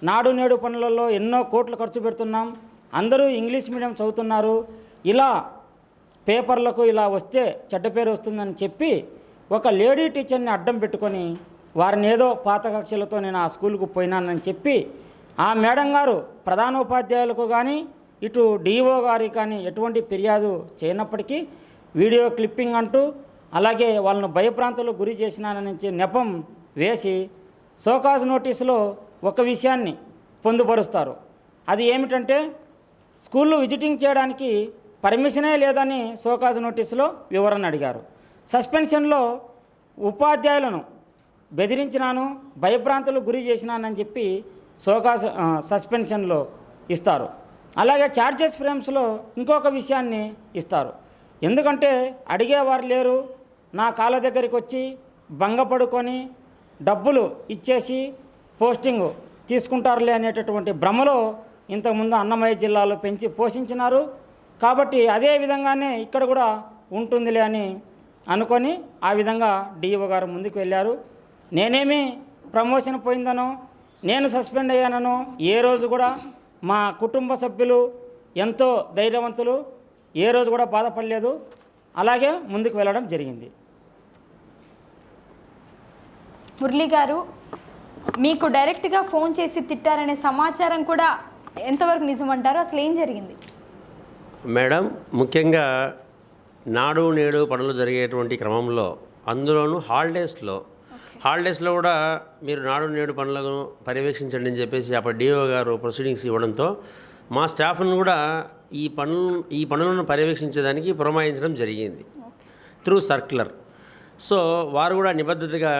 నాడు నేడు పనులలో ఎన్నో కోట్లు ఖర్చు పెడుతున్నాం, అందరూ ఇంగ్లీష్ మీడియం చదువుతున్నారు, ఇలా పేపర్లకు ఇలా వస్తే చెడ్డ పేరు వస్తుందని చెప్పి ఒక లేడీ టీచర్ని అడ్డం పెట్టుకొని వారిని ఏదో పాత కక్షలతో నేను ఆ స్కూల్కు పోయినానని చెప్పి ఆ మేడం గారు ప్రధానోపాధ్యాయులకు కానీ ఇటు డిఓ గారికి కానీ ఎటువంటి ఫిర్యాదు చేయనప్పటికీ వీడియో క్లిప్పింగ్ అంటూ అలాగే వాళ్ళను భయప్రాంతాలకు గురి చేసినానని నెపం వేసి షోకాజ్ నోటీసులో ఒక విషయాన్ని పొందుపరుస్తారు. అది ఏమిటంటే స్కూళ్ళు విజిటింగ్ చేయడానికి పర్మిషనే లేదని షోకాజ్ నోటీసులో వివరణ అడిగారు. సస్పెన్షన్లో ఉపాధ్యాయులను బెదిరించినాను, భయభ్రాంతులకు గురి చేసినానని చెప్పి షోకాజ్ సస్పెన్షన్లో ఇస్తారు. అలాగే ఛార్జెస్ ఫ్రేమ్స్లో ఇంకొక విషయాన్ని ఇస్తారు. ఎందుకంటే అడిగేవారు లేరు, నా కాళ్ళ దగ్గరికి వచ్చి భంగపడుకొని డబ్బులు ఇచ్చేసి పోస్టింగ్ తీసుకుంటారులే అనేటటువంటి భ్రమలో ఇంతకుముందు అన్నమయ్య జిల్లాలో పెంచి పోషించినారు. కాబట్టి అదే విధంగానే ఇక్కడ కూడా ఉంటుందిలే అని అనుకొని ఆ విధంగా డిఈఓ గారు ముందుకు వెళ్ళారు. నేనేమి ప్రమోషన్ పోయిందనో, నేను సస్పెండ్ అయ్యాననో ఏ రోజు కూడా మా కుటుంబ సభ్యులు ఎంతో ధైర్యవంతులు, ఏ రోజు కూడా బాధపడలేదు. అలాగే ముందుకు వెళ్ళడం జరిగింది. మురళి గారు, మీకు డైరెక్ట్గా ఫోన్ చేసి తిట్టారనే సమాచారం కూడా ఎంతవరకు నిజమంటారు? అసలు ఏం జరిగింది? మేడం, ముఖ్యంగా నాడు నేడు పనులు జరిగేటువంటి క్రమంలో, అందులోనూ హాలిడేస్లో కూడా మీరు నాడు నేడు పనులను పర్యవేక్షించండి అని చెప్పేసి అప్పుడు డిఓ గారు ప్రొసీడింగ్స్ ఇవ్వడంతో మా స్టాఫ్ను కూడా ఈ పనులను పర్యవేక్షించడానికి పురమాయించడం జరిగింది త్రూ సర్క్యులర్. సో వారు కూడా నిబద్ధతగా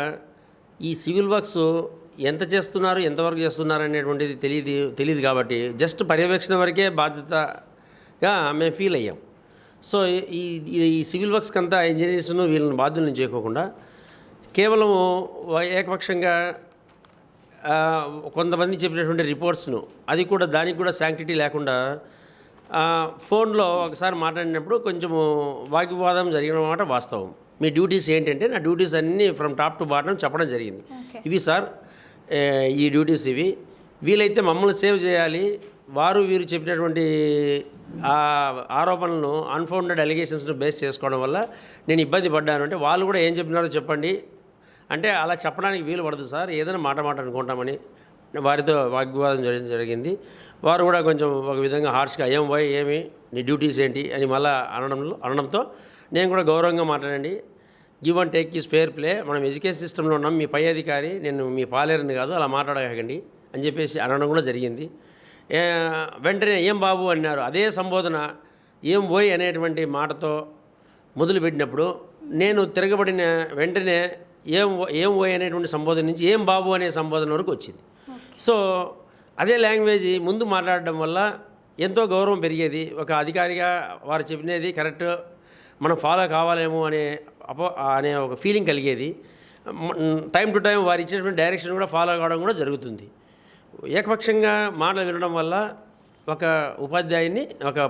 ఈ సివిల్ వర్క్స్ ఎంత చేస్తున్నారు, ఎంతవరకు చేస్తున్నారు అనేటువంటిది తెలియదు కాబట్టి జస్ట్ పర్యవేక్షణ వరకే బాధ్యతగా మేము ఫీల్ అయ్యాం. సో ఈ సివిల్ వర్క్స్కి అంతా ఇంజనీర్స్ను వీళ్ళని బాధ్యులను చేయకోకుండా కేవలం ఏకపక్షంగా కొంతమంది చెప్పినటువంటి రిపోర్ట్స్ను, అది కూడా దానికి కూడా శాంక్టిటీ లేకుండా ఫోన్లో ఒకసారి మాట్లాడినప్పుడు కొంచెము వాగ్వివాదం జరిగిన మాట వాస్తవం. మీ డ్యూటీస్ ఏంటంటే నా డ్యూటీస్ అన్నీ ఫ్రమ్ టాప్ టు బాటం చెప్పడం జరిగింది. ఇవి సార్, ఈ డ్యూటీస్ ఇవి, వీలైతే మమ్మల్ని సేవ్ చేయాలి, వీరు చెప్పినటువంటి ఆరోపణలను అన్ఫౌండెడ్ అలిగేషన్స్ను బేస్ చేసుకోవడం వల్ల నేను ఇబ్బంది పడ్డాను. అంటే వాళ్ళు కూడా ఏం చెప్పినారో చెప్పండి అంటే అలా చెప్పడానికి వీలు పడదు సార్, ఏదైనా మాట అనుకుంటామని వారితో వాగ్వివాదం జరిగింది. వారు కూడా కొంచెం ఒక విధంగా హార్ష్గా ఏమి నీ డ్యూటీస్ ఏంటి అని మళ్ళీ అనడంతో నేను కూడా గౌరవంగా మాట్లాడండి, give and take is fair play, మనం ఎడ్యుకేషన్ సిస్టంలో ఉన్నాం, మీ పై అధికారి, నేను మీ పాలేరుని కాదు, అలా మాట్లాడకండి అని చెప్పేసి అనడం కూడా జరిగింది. వెంటనే ఏం బాబు అన్నారు. అదే సంబోధన ఏం పోయి అనేటువంటి మాటతో మొదలుపెట్టినప్పుడు నేను తిరగబడిన వెంటనే ఏం పోయి అనేటువంటి సంబోధన నుంచి ఏం బాబు అనే సంబోధన వరకు వచ్చింది. సో అదే లాంగ్వేజ్ ముందు మాట్లాడడం వల్ల ఎంతో గౌరవం పెరిగేది. ఒక అధికారిగా వారు చెప్పినది కరెక్ట్, మనం ఫాలో కావాలేమో అనే ఒక ఫీలింగ్ కలిగేది. టైం టు టైం వారు ఇచ్చినటువంటి డైరెక్షన్ కూడా ఫాలో కావడం కూడా జరుగుతుంది. ఏకపక్షంగా మాటలు వినడం వల్ల ఒక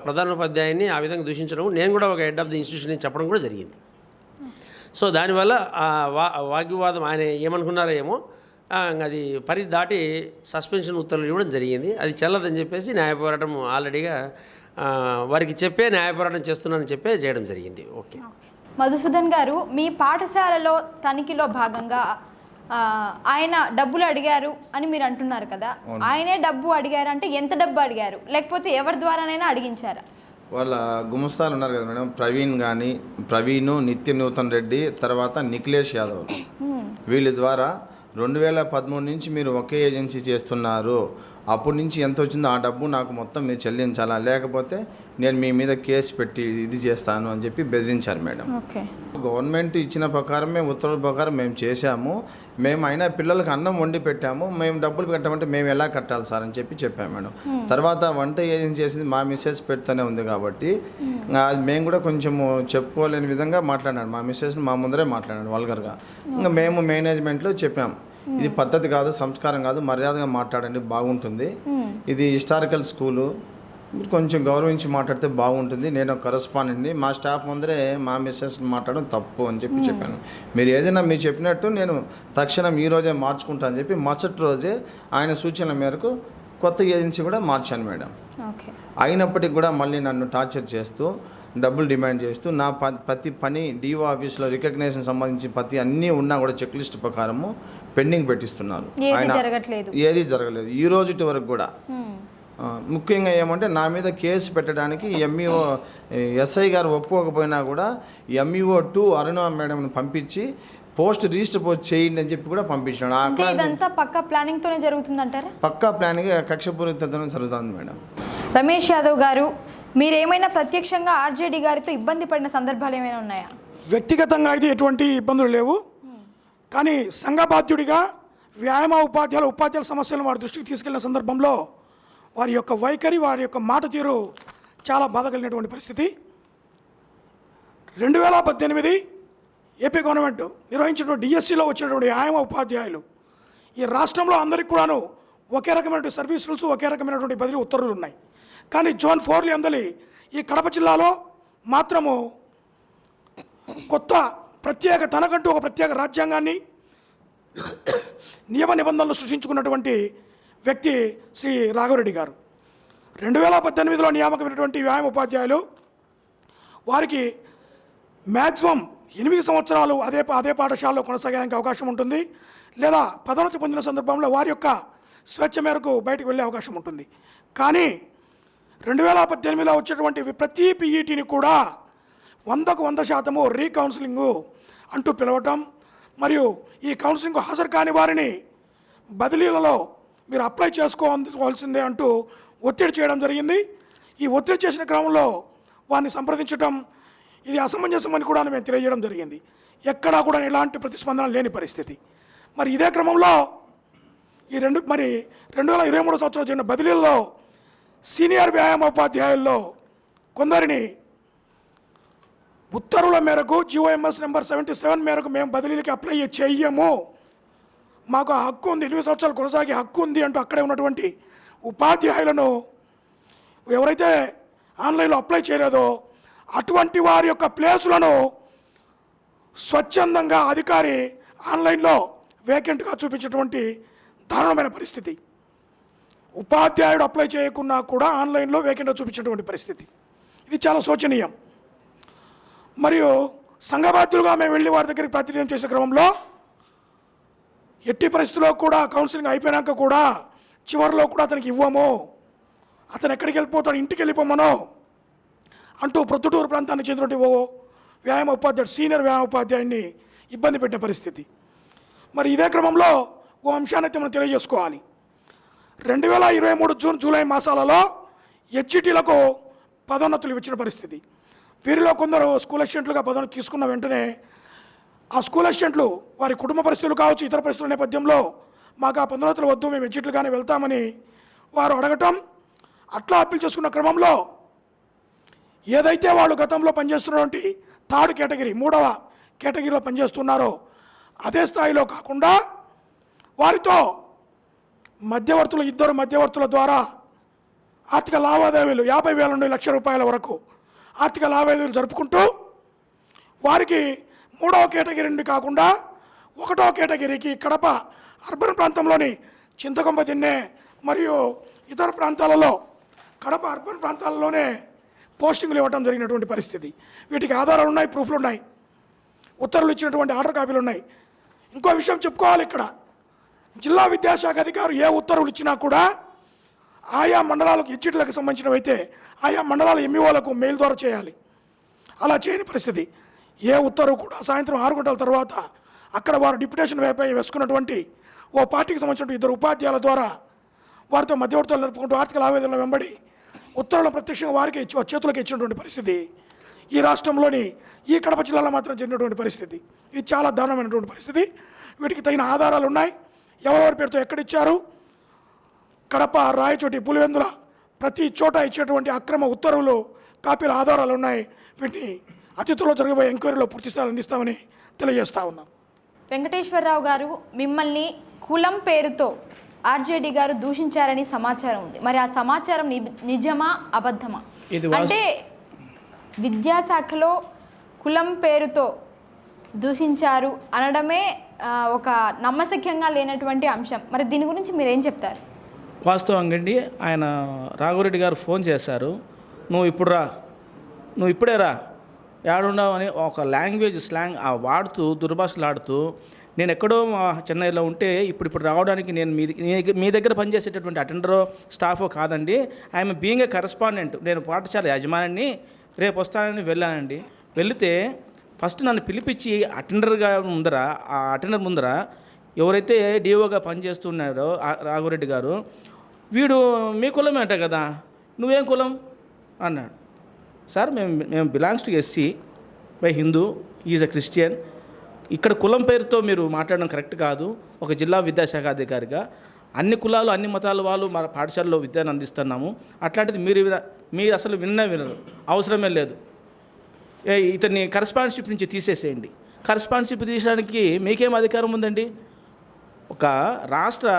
ప్రధానోపాధ్యాయుని ఆ విధంగా దూషించడం, నేను కూడా ఒక హెడ్ ఆఫ్ ది ఇన్స్టిట్యూషన్ చెప్పడం కూడా జరిగింది. సో దానివల్ల వాగ్వివాదం ఆయన ఏమనుకున్నారో ఏమో, అది పరిధి దాటి సస్పెన్షన్ ఉత్తర్వులు ఇవ్వడం జరిగింది. అది చెల్లదని చెప్పేసి న్యాయ పోరాటం ఆల్రెడీగా వారికి చెప్పే న్యాయ పోరాటం చేస్తున్నానని చెప్పే చేయడం జరిగింది. ఓకే. మధుసూదన్ గారు, మీ పాఠశాలలో తనిఖీలో భాగంగా ఆయన డబ్బులు అడిగారు అని మీరు అంటున్నారు కదా, ఆయనే డబ్బు అడిగారు అంటే ఎంత డబ్బు అడిగారు, లేకపోతే ఎవరి ద్వారానైనా అడిగించారా? వాళ్ళ గుమస్తాలు ఉన్నారు కదా మేడం, ప్రవీణ్, నిత్య నూతన్ రెడ్డి, తర్వాత నిఖిలేష్ యాదవ్, వీళ్ళ ద్వారా 2013 నుంచి మీరు ఒకే ఏజెన్సీ చేస్తున్నారు, అప్పటి నుంచి ఎంత వచ్చిందో ఆ డబ్బు నాకు మొత్తం మీరు చెల్లించాలా, లేకపోతే నేను మీ మీద కేసు పెట్టి ఇది చేస్తాను అని చెప్పి బెదిరించారు మేడం. ఓకే. గవర్నమెంట్ ఇచ్చిన ప్రకారమే ఉత్తర్వుల ప్రకారం మేము చేశాము. మేము అయినా పిల్లలకు అన్నం వండి పెట్టాము. మేము డబ్బులు కట్టమంటే మేము ఎలా కట్టాలి సార్ అని చెప్పాము మేడం. తర్వాత వంట ఏజెన్సీ చేసింది మా మిస్సెస్ పెడుతూనే ఉంది కాబట్టి అది మేము కూడా కొంచెము చెప్పుకోలేని విధంగా మాట్లాడాను. మా మిస్సెస్ని మా ముందరే మాట్లాడాను వల్గర్గా. ఇంకా మేము మేనేజ్మెంట్లో చెప్పాము, ఇది పద్ధతి కాదు, సంస్కారం కాదు, మర్యాదగా మాట్లాడండి బాగుంటుంది. ఇది హిస్టారికల్ స్కూలు, మీరు కొంచెం గౌరవించి మాట్లాడితే బాగుంటుంది. నేను కరస్పాండెంట్ని, మా స్టాఫ్ ముందరే మా మిస్సెస్ మాట్లాడడం తప్పు అని చెప్పాను. మీరు ఏదైనా మీరు చెప్పినట్టు నేను తక్షణం ఈరోజే మార్చుకుంటా అని చెప్పి మరుసటి రోజే ఆయన సూచనల మేరకు కొత్త ఏజెన్సీ కూడా మార్చాను మేడం. ఓకే. అయినప్పటికీ కూడా మళ్ళీ నన్ను టార్చర్ చేస్తూ డబ్బులు డిమాండ్ చేస్తూ నా ప్రతి పని డిఓ ఆఫీస్లో రికగ్నేషన్ సంబంధించి ప్రతి అన్నీ ఉన్నా కూడా చెక్ లిస్ట్ ప్రకారము పెండింగ్ పెట్టిస్తున్నారు. ఆయన ఏది జరగలేదు ఈ రోజుటి వరకు కూడా. ముఖ్యంగా ఏమంటే నా మీద కేసు పెట్టడానికి ఎంఈఓ ఎస్ఐ గారు ఒప్పుకోకపోయినా కూడా ఎంఈఓ 2 అరుణ మేడంని పంపించి పోస్ట్ రిజిస్టర్ పోస్ట్ చేయండి అని చెప్పి కూడా పంపించాడు. ఇదంతా పక్కా ప్లానింగ్ తోనే జరుగుతుందంటారా? పక్కా ప్లానింగ్ కక్షపూరితంగానే జరుగుతుంది మేడం. రమేష్ యాదవ్ గారు, మీరేమైనా ప్రత్యక్షంగా ఆర్జేడీ గారితో ఇబ్బంది పడిన సందర్భాలు ఏమైనా ఉన్నాయా? వ్యక్తిగతంగా అయితే ఎటువంటి ఇబ్బందులు లేవు, కానీ సంఘ బాధ్యుడిగా వ్యాయామ ఉపాధ్యాయుల సమస్యలను వారి దృష్టికి తీసుకెళ్లిన సందర్భంలో వారి యొక్క వైఖరి, వారి యొక్క మాట తీరు చాలా బాధ కలిగినటువంటి పరిస్థితి. 2018 ఏపీ గవర్నమెంట్ నిర్వహించినటువంటి డిఎస్సిలో వచ్చినటువంటి వ్యాయామ ఉపాధ్యాయులు ఈ రాష్ట్రంలో అందరికీ కూడాను ఒకే రకమైనటువంటి సర్వీస్ రూల్స్, ఒకే రకమైనటువంటి బదిలీ ఉత్తర్వులు ఉన్నాయి. కానీ జోన్ 4 అందలి ఈ కడప జిల్లాలో మాత్రము కొత్త తనకంటూ ఒక ప్రత్యేక రాజ్యాంగాన్ని, నియమ నిబంధనలు సృష్టించుకున్నటువంటి వ్యక్తి శ్రీ రాఘవరెడ్డి గారు. 2018లో నియామకమైనటువంటి వ్యాయామ ఉపాధ్యాయులు వారికి మ్యాక్సిమం 8 సంవత్సరాలు అదే పాఠశాలలో కొనసాగడానికి అవకాశం ఉంటుంది, లేదా పదోన్నతి పొందిన సందర్భంలో వారి యొక్క స్వేచ్ఛ మేరకు బయటకు వెళ్ళే అవకాశం ఉంటుంది. కానీ 2018లో వచ్చేటువంటి ప్రతి పీఈటీని కూడా 100కు 100% రీకౌన్సిలింగు అంటూ పిలవటం, మరియు ఈ కౌన్సిలింగ్కు హాజరు కాని వారిని బదిలీలలో మీరు అప్లై చేసుకోవాల్సిందే అంటూ ఒత్తిడి చేయడం జరిగింది. ఈ ఒత్తిడి చేసిన క్రమంలో వారిని సంప్రదించడం ఇది అసమంజసమని కూడా మేము తెలియజేయడం జరిగింది. ఎక్కడా కూడా ఎలాంటి ప్రతిస్పందన లేని పరిస్థితి. మరి ఇదే క్రమంలో ఈ 2023 సంవత్సరంలో జరిగిన బదిలీల్లో సీనియర్ వ్యాయామ ఉపాధ్యాయుల్లో కొందరిని ఉత్తర్వుల మేరకు GOMS నెంబర్ 77 మేరకు మేము బదిలీలకి అప్లై చెయ్యము, మాకు ఆ హక్కు ఉంది, 8 సంవత్సరాలు కొనసాగే హక్కు ఉంది అంటూ అక్కడే ఉన్నటువంటి ఉపాధ్యాయులను ఎవరైతే ఆన్లైన్లో అప్లై చేయలేదో అటువంటి వారి యొక్క ప్లేసులను స్వచ్ఛందంగా అధికారి ఆన్లైన్లో వేకెంట్గా చూపించేటువంటి దారుణమైన పరిస్థితి. ఉపాధ్యాయుడు అప్లై చేయకున్నా కూడా ఆన్లైన్లో వేకెంట్గా చూపించేటువంటి పరిస్థితి. ఇది చాలా శోచనీయం. మరియు సంఘబాధ్యులుగా మేము వెళ్ళి వారి దగ్గరికి ప్రాతినిధ్యం చేసే క్రమంలో ఎట్టి పరిస్థితుల్లో కూడా కౌన్సిలింగ్ అయిపోయినాక కూడా చివరిలో కూడా అతనికి ఇవ్వము, అతను ఎక్కడికి వెళ్ళిపోతాడు, ఇంటికి వెళ్ళిపోమనో అంటూ ప్రొద్దుటూరు ప్రాంతానికి చెందినటువంటి ఓ వ్యాయామ ఉపాధ్యాయుడు, సీనియర్ వ్యాయామ ఉపాధ్యాయుడిని ఇబ్బంది పెట్టిన పరిస్థితి. మరి ఇదే క్రమంలో ఓ అంశాన్ని అయితే మనం తెలియజేసుకోవాలి. 2023 జూన్ జూలై మాసాలలో హెచ్ఈటీలకు పదోన్నతులు ఇచ్చిన పరిస్థితి. వీరిలో కొందరు స్కూల్ అసిస్టెంట్లుగా పదోన్నతి తీసుకున్న వెంటనే ఆ స్కూల్ అసిస్టెంట్లు వారి కుటుంబ పరిస్థితులు కావచ్చు, ఇతర పరిస్థితుల నేపథ్యంలో మాకు ఆ పదోన్నతులు వద్దు, మేము హెచ్ఈటీలుగానే వెళ్తామని వారు అడగటం, అట్లా అప్పీల్ చేసుకున్న క్రమంలో ఏదైతే వాళ్ళు గతంలో పనిచేస్తున్నటువంటి 3rd కేటగిరీ 3వ కేటగిరీలో పనిచేస్తున్నారో అదే స్థాయిలో కాకుండా వారితో ఇద్దరు మధ్యవర్తుల ద్వారా ఆర్థిక లావాదేవీలు 50,000 నుండి ₹1,00,000 వరకు ఆర్థిక లావాదేవీలు జరుపుకుంటూ వారికి 3వ కేటగిరీ నుండి కాకుండా 1వ కేటగిరీకి కడప అర్బన్ ప్రాంతంలోని చింతకొంప దిన్నె మరియు ఇతర ప్రాంతాలలో కడప అర్బన్ ప్రాంతాలలోనే పోస్టింగ్లు ఇవ్వడం జరిగినటువంటి పరిస్థితి. వీటికి ఆధారాలు ఉన్నాయి, ప్రూఫ్లు ఉన్నాయి, ఉత్తర్వులు ఇచ్చినటువంటి ఆర్డర్ కాపీలు ఉన్నాయి. ఇంకో విషయం చెప్పుకోవాలి, ఇక్కడ జిల్లా విద్యాశాఖ అధికారి ఏ ఉత్తర్వులు ఇచ్చినా కూడా ఆయా మండలాలకు హెచ్ఈటీలకు సంబంధించినవి అయితే ఆయా మండలాల ఎంఈఓలకు మెయిల్ ద్వారా చేయాలి. అలా చేయని పరిస్థితి. ఏ ఉత్తర్వు కూడా సాయంత్రం 6 గంటల తర్వాత అక్కడ వారు డిప్యుటేషన్ వేసుకున్నటువంటి ఓ పార్టీకి సంబంధించిన 2 ఉపాధ్యాయుల ద్వారా వారితో మధ్యవర్తులు నడుపుకుంటూ ఆర్థిక లావాదేవీల వెంబడి ఉత్తర్వులను ప్రత్యక్షంగా వారికి చేతులకు ఇచ్చినటువంటి పరిస్థితి ఈ రాష్ట్రంలోని ఈ కడప జిల్లాలో మాత్రం జరిగినటువంటి పరిస్థితి. ఇది చాలా దారుణమైనటువంటి పరిస్థితి. వీటికి తగిన ఆధారాలు ఉన్నాయి. ఎవరెవరి పేరుతో ఎక్కడిచ్చారు, కడప, రాయచోటి, పులివెందుల ప్రతి చోట ఇచ్చేటువంటి అక్రమ ఉత్తర్వులు, కాపీల ఆధారాలు ఉన్నాయి. వీటిని అతి త్వరలో జరగబోయే ఎంక్వైరీలో పూర్తి స్థాయిలో అందిస్తామని తెలియజేస్తా ఉన్నాం. వెంకటేశ్వరరావు గారు, మిమ్మల్ని కులం పేరుతో ఆర్జేడీ గారు దూషించారని సమాచారం ఉంది. మరి ఆ సమాచారం నిజమా అబద్ధమా? అంటే విద్యాశాఖలో కులం పేరుతో దూషించారు అనడమే ఒక నమ్మశక్యంగా లేనటువంటి అంశం. మరి దీని గురించి మీరేం చెప్తారు? వాస్తవంగా అండి, ఆయన రాఘవరెడ్డి గారు ఫోన్ చేశారు. నువ్వు ఇప్పుడే రా, ఏడున్నావు అని ఒక లాంగ్వేజ్ స్లాంగ్ వాడుతూ దుర్భాషలు ఆడుతూ, నేను ఎక్కడో మా చెన్నైలో ఉంటే ఇప్పుడు రావడానికి నేను మీ దగ్గర పనిచేసేటటువంటి అటెండరో స్టాఫో కాదండి. I'm being a correspondent. నేను పాఠశాల యజమానిని, రేపు వస్తానని వెళ్ళానండి. వెళితే ఫస్ట్ నన్ను పిలిపించి ఆ అటెండర్ ముందర ఎవరైతే డిఓగా పనిచేస్తున్నారో రాఘవరెడ్డి గారు, వీడు మీ కులమే అంట కదా, నువ్వేం కులం అన్నాడు. సార్ మేము belongs to SC by Hindu, is a Christian. ఇక్కడ కులం పేరుతో మీరు మాట్లాడడం కరెక్ట్ కాదు. ఒక జిల్లా విద్యాశాఖ అధికారిగా అన్ని కులాలు అన్ని మతాల వాళ్ళు మా పాఠశాలలో విద్యను అందిస్తున్నాము. అట్లాంటిది మీరు అసలు వినరు, అవసరమే లేదు. ఇతన్ని కరస్పాండెన్షిప్ నుంచి తీసేసేయండి. కరస్పాండెన్షిప్ తీయడానికి మీకేం అధికారం ఉందండి? ఒక రాష్ట్ర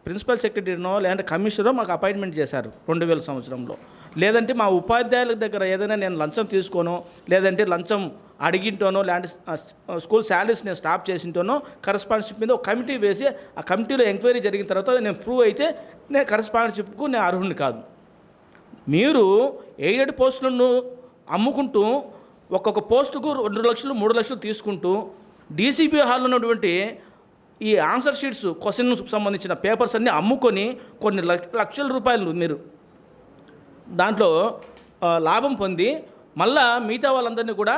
ప్రిన్సిపల్ సెక్రటరీనో లేదంటే కమిషనరో మాకు అపాయింట్మెంట్ చేశారు 2000 సంవత్సరంలో. లేదంటే మా ఉపాధ్యాయుల దగ్గర ఏదైనా నేను లంచం తీసుకోనో, లేదంటే లంచం అడిగింటోనో, లేదంటే స్కూల్ శాలరీస్ నేను స్టాప్ చేసింటోనో, కరస్పాండెన్షిప్ మీద ఒక కమిటీ వేసి ఆ కమిటీలో ఎంక్వైరీ జరిగిన తర్వాత నేను ప్రూవ్ అయితే నేను కరస్పాండెన్షిప్కు నేను అర్హుడిని కాదు. మీరు ఎయిడెడ్ పోస్టులను అమ్ముకుంటూ ఒక్కొక్క పోస్టుకు 2 లక్షలు 3 లక్షలు తీసుకుంటూ డీసీపీ హాల్లో ఉన్నటువంటి ఈ ఆన్సర్ షీట్స్, క్వశ్చన్కు సంబంధించిన పేపర్స్ అన్నీ అమ్ముకొని కొన్ని లక్షల రూపాయలు మీరు దాంట్లో లాభం పొంది మళ్ళా మిగతా వాళ్ళందరినీ కూడా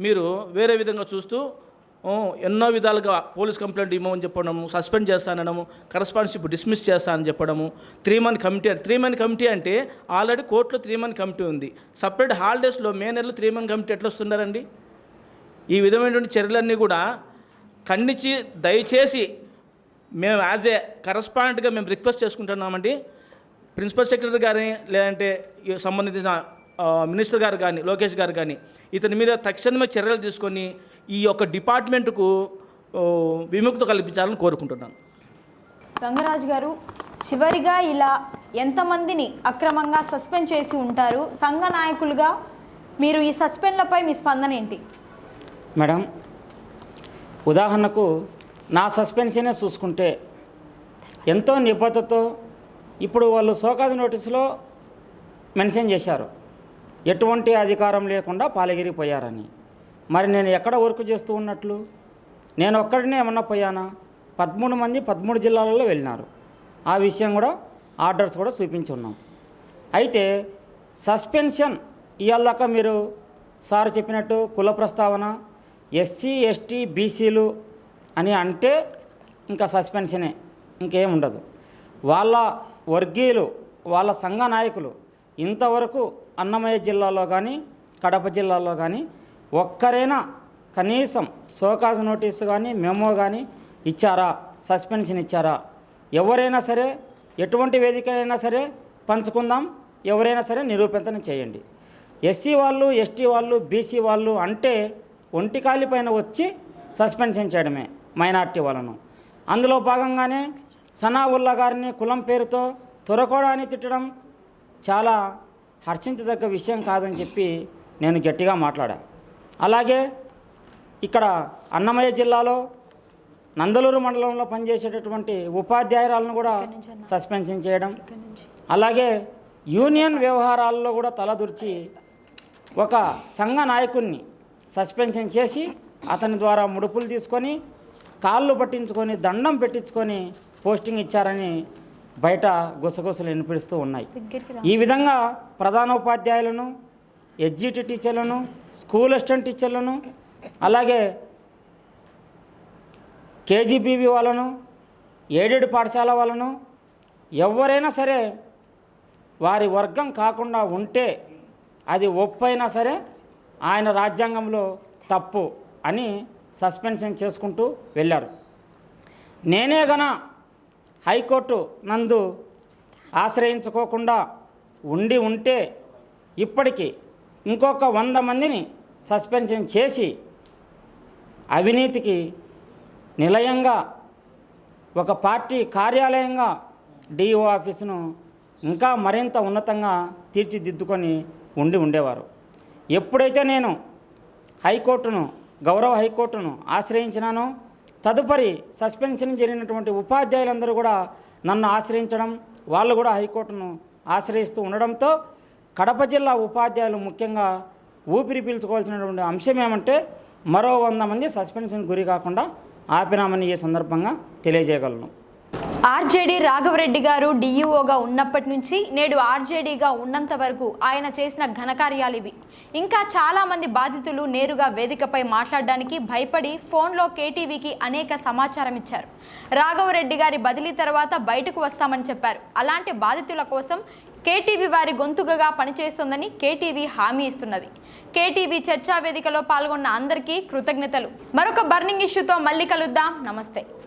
మీరు వేరే విధంగా చూస్తూ ఎన్నో విధాలుగా పోలీస్ కంప్లైంట్ ఇవ్వమని చెప్పడము, సస్పెండ్ చేస్తానడము, కరస్పాండెన్షిప్ డిస్మిస్ చేస్తానని చెప్పడము, 3 మంత్ కమిటీ. 3 మంత్ కమిటీ అంటే ఆల్రెడీ కోర్టులో 3 మంత్ కమిటీ ఉంది. సపరేట్ హాలిడేస్లో మే నెలలో 3 మంత్ కమిటీ ఎట్లా వస్తున్నారండి? ఈ విధమైనటువంటి చర్యలన్నీ కూడా ఖండించి దయచేసి మేము యాజ్ ఏ కరస్పాండెంట్గా మేము రిక్వెస్ట్ చేసుకుంటున్నామండి. ప్రిన్సిపల్ సెక్రటరీ గారిని లేదంటే సంబంధించిన మినిస్టర్ గారు కానీ, లోకేష్ గారు కానీ ఇతని మీద తక్షణమే చర్యలు తీసుకొని ఈ యొక్క డిపార్ట్మెంట్కు విముక్తి కల్పించాలని కోరుకుంటున్నాను. గంగరాజు గారు, చివరిగా ఇలా ఎంతమందిని అక్రమంగా సస్పెండ్ చేసి ఉంటారు? సంఘ నాయకులుగా మీరు ఈ సస్పెండ్లపై మీ స్పందన ఏంటి? మేడం, ఉదాహరణకు నా సస్పెన్షనే చూసుకుంటే ఎంతో నిబద్ధతతో ఇప్పుడు వాళ్ళు సోకాజ్ నోటీసులో మెన్షన్ చేశారు, ఎటువంటి అధికారం లేకుండా పాలగిరిపోయారని. మరి నేను ఎక్కడ వర్క్ చేస్తూ ఉన్నట్లు? నేను ఒక్కడినే ఏమన్నా పోయానా? 13 మంది 13 జిల్లాలలో వెళ్ళినారు. ఆ విషయం కూడా ఆర్డర్స్ కూడా చూపించి ఉన్నాం. అయితే సస్పెన్షన్ ఇవాళ దాకా మీరు సార్ చెప్పినట్టు కుల ప్రస్తావన, ఎస్సీ ఎస్టీ బీసీలు అని అంటే ఇంకా సస్పెన్షనే, ఇంకేం ఉండదు. వాళ్ళ వర్గీయులు, వాళ్ళ సంఘ నాయకులు ఇంతవరకు అన్నమయ్య జిల్లాలో కానీ కడప జిల్లాలో కానీ ఒక్కరైనా కనీసం సోకాజ్ నోటీసు కానీ మెమో కానీ ఇచ్చారా? సస్పెన్షన్ ఇచ్చారా? ఎవరైనా సరే, ఎటువంటి వేదిక అయినా సరే పంచుకుందాం, ఎవరైనా సరే నిరూపణ చేయండి. ఎస్సీ వాళ్ళు, ఎస్టీ వాళ్ళు, బీసీ వాళ్ళు అంటే ఒంటికాలి పైన వచ్చి సస్పెన్షన్ చేయడమే మైనార్టీ వాళ్ళను. అందులో భాగంగానే సనావుల్లా గారిని కులం పేరుతో తురకోడాన్ని తిట్టడం చాలా హర్షించదగ్గ విషయం కాదని చెప్పి నేను గట్టిగా మాట్లాడా. అలాగే ఇక్కడ అన్నమయ్య జిల్లాలో నందలూరు మండలంలో పనిచేసేటటువంటి ఉపాధ్యాయురాలను కూడా సస్పెన్షన్ చేయడం, అలాగే యూనియన్ వ్యవహారాల్లో కూడా తలదూర్చి ఒక సంఘ నాయకుడిని సస్పెన్షన్ చేసి అతని ద్వారా ముడుపులు తీసుకొని కాళ్ళు పట్టించుకొని దండం పెట్టించుకొని పోస్టింగ్ ఇచ్చారని బయట గుసగుసలు వినిపిస్తూ ఉన్నాయి. ఈ విధంగా ప్రధానోపాధ్యాయులను, ఎడ్జిటి టీచర్లను, స్కూల్ అసిస్టెంట్ టీచర్లను, అలాగే కేజీబీవీ వాళ్ళను, ఎయిడెడ్ పాఠశాల వాళ్ళను, ఎవరైనా సరే వారి వర్గం కాకుండా ఉంటే అది ఒప్పైనా సరే ఆయన రాజ్యాంగంలో తప్పు అని సస్పెన్షన్ చేసుకుంటూ వెళ్ళారు. నేనే గన హైకోర్టు నందు ఆశ్రయించుకోకుండా ఉంటే ఇప్పటికీ ఇంకొక 100 మందిని సస్పెన్షన్ చేసి అవినీతికి నిలయంగా ఒక పార్టీ కార్యాలయంగా డిఓ ఆఫీసును ఇంకా మరింత ఉన్నతంగా తీర్చిదిద్దుకొని ఉండేవారు. ఎప్పుడైతే నేను గౌరవ హైకోర్టును ఆశ్రయించినానో తదుపరి సస్పెన్షన్ జరిగినటువంటి ఉపాధ్యాయులందరూ కూడా నన్ను ఆశ్రయించడం, వాళ్ళు కూడా హైకోర్టును ఆశ్రయిస్తూ ఉండడంతో కడప జిల్లా ఉపాధ్యాయులు ముఖ్యంగా ఊపిరి పీల్చుకోవాల్సినటువంటి అంశం ఏమంటే మరో 100 మంది సస్పెన్షన్ గురి కాకుండా ఆపినామని ఈ సందర్భంగా తెలియజేయగలను. ఆర్జేడీ రాఘవరెడ్డి గారు డిఈఓగా ఉన్నప్పటి నుంచి నేడు ఆర్జేడీగా ఉన్నంత వరకు ఆయన చేసిన ఘనకార్యాలు ఇవి. ఇంకా చాలామంది బాధితులు నేరుగా వేదికపై మాట్లాడడానికి భయపడి ఫోన్లో కేటీవీకి అనేక సమాచారం ఇచ్చారు. రాఘవరెడ్డి గారి బదిలీ తర్వాత బయటకు వస్తామని చెప్పారు. అలాంటి బాధితుల కోసం కేటీవీ వారి గొంతుకగా పనిచేస్తోందని కేటీవీ హామీ ఇస్తున్నది. కేటీవీ చర్చా వేదికలో పాల్గొన్న అందరికీ కృతజ్ఞతలు. మరొక బర్నింగ్ ఇష్యూతో మళ్ళీ కలుద్దాం. నమస్తే.